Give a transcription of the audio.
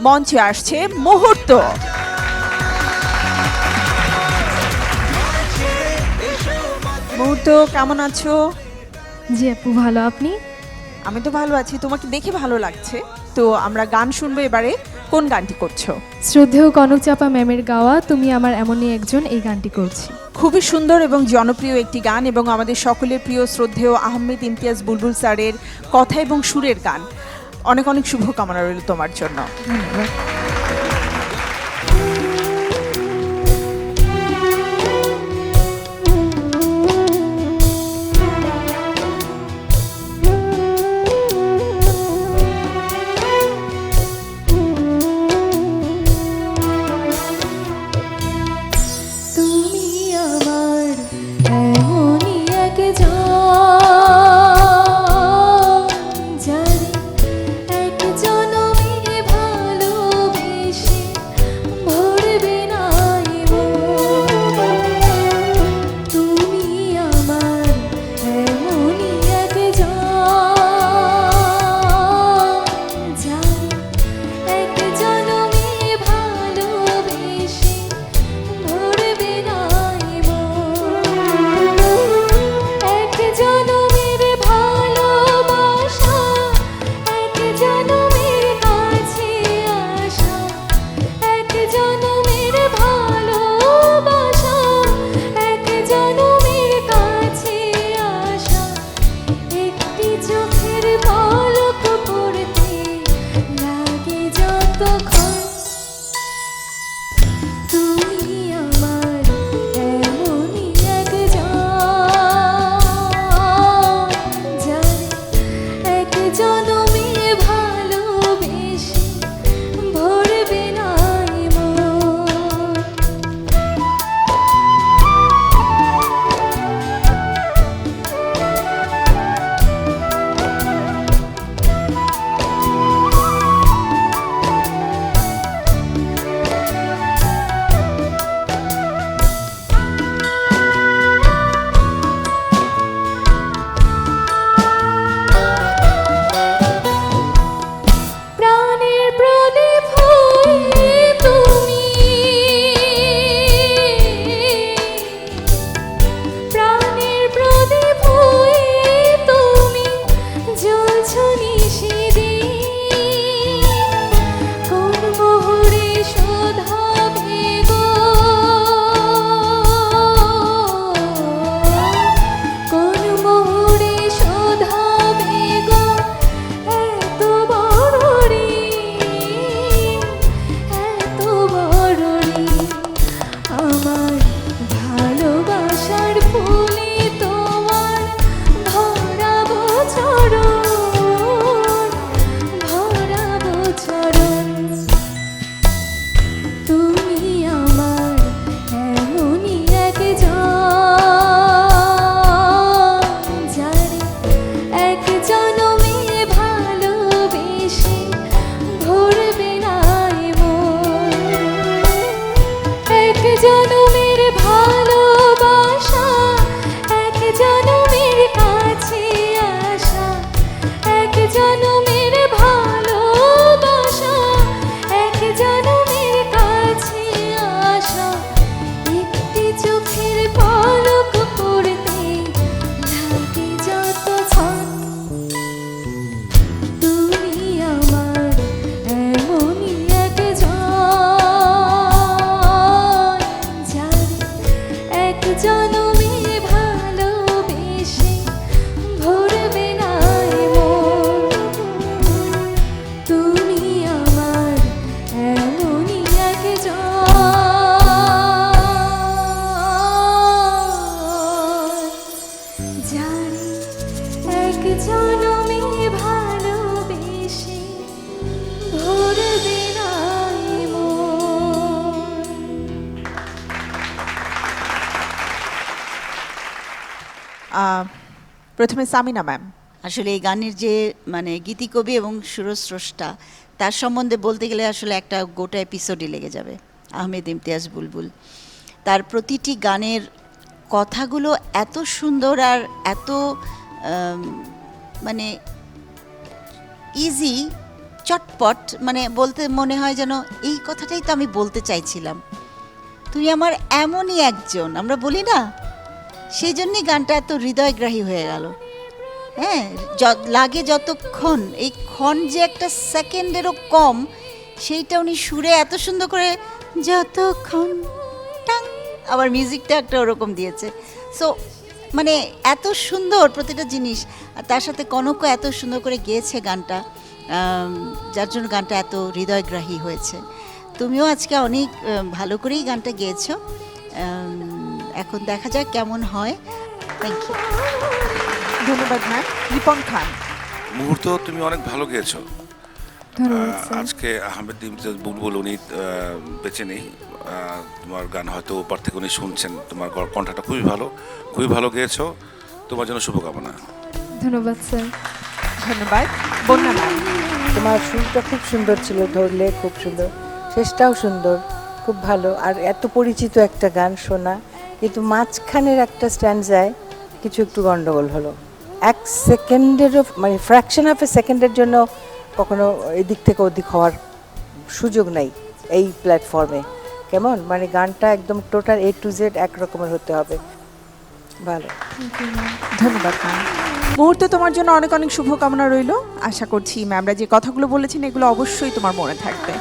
মঞ্চে আসছে মুহূর্ত। মুহূর্ত, কেমন আছো? জি আপু, ভালো। আপনি? আমি তো ভালো আছি, তোমাকে দেখে ভালো লাগছে। তো আমরা গান শুনবো এবারে। কোন গানটি করছো? শ্রদ্ধেয় কনক চাপা ম্যামের গাওয়া তুমি আমার এমনই একজন, এই গানটি করছি। খুবই সুন্দর এবং জনপ্রিয় একটি গান, এবং আমাদের সকলের প্রিয় শ্রদ্ধেয় আহমেদ ইমতিয়াজ বুলবুল স্যারের কথা এবং সুরের গান। অনেক অনেক শুভকামনা রইল তোমার জন্য। ধন্যবাদ। প্রথমে সামিনা ম্যাম। আসলে এই গানের যে মানে গীতিকবি এবং সুরস্রষ্টা, তার সম্বন্ধে বলতে গেলে আসলে একটা গোটা এপিসোডই লেগে যাবে। আহমেদ ইমতিয়াজ বুলবুল, তার প্রতিটি গানের কথাগুলো এত সুন্দর আর এত মানে ইজি, চটপট, মানে বলতে মনে হয় যেন এই কথাটাই তো আমি বলতে চাইছিলাম, তুমি আমার এমনই একজন, আমরা বলি না, সেই জন্যই গানটা এত হৃদয়গ্রাহী হয়ে গেল। হ্যাঁ, লাগে যতক্ষণ, এই ক্ষণ যে একটা সেকেন্ডেরও কম, সেইটা উনি সুরে এত সুন্দর করে, যতক্ষণ টাং, আবার মিউজিকটা একটা ওরকম দিয়েছে। সো মানে এত সুন্দর প্রতিটা জিনিস, আর তার সাথে কনকও এত সুন্দর করে গেয়েছে গানটা, যার জন্য গানটা এত হৃদয়গ্রাহী হয়েছে। তুমিও আজকে অনেক ভালো করেই গানটা গেয়েছো। এখন দেখা যাক কেমন হয়। Thank you. ধন্যবাদ ম্যাম। রিপন খান। মুহূর্ত তুমি অনেক ভালো গেয়েছো। ধন্যবাদ স্যার। আজকে আহমেদ ইমতিয়াজ বুলবুল উনি বেঁচে নেই। তোমার গান হয়তো ওপার থেকে উনি শুনছেন, তোমার কণ্ঠটা খুবই ভালো গেয়েছো। তোমার জন্য শুভকামনা। ধন্যবাদ স্যার। ধন্যবাদ। বন্যা ম্যাম। তোমার সুরটা খুব সুন্দর ছিল, ধরলে খুব সুন্দর, শেষটাও সুন্দর, খুব ভালো। আর এত পরিচিত একটা গান শোনা, কিন্তু মাঝখানের একটা স্ট্যান্ডজায় কিছু একটু গন্ডগোল হলো। 1 সেকেন্ডেরও, মানে ফ্র্যাকশন অফ এ সেকেন্ডের জন্য কখনো এদিক থেকে ওদিক হওয়ার সুযোগ নাই এই প্ল্যাটফর্মে। কেমন, মানে গানটা একদম টোটাল A to Z এক রকমের হতে হবে। ভালো। ধন্যবাদ ম্যাম। মুহূর্তে তোমার জন্য অনেক অনেক শুভকামনা রইল। আশা করছি ম্যামরা যে কথাগুলো বলেছেন এগুলো অবশ্যই তোমার মনে থাকবে।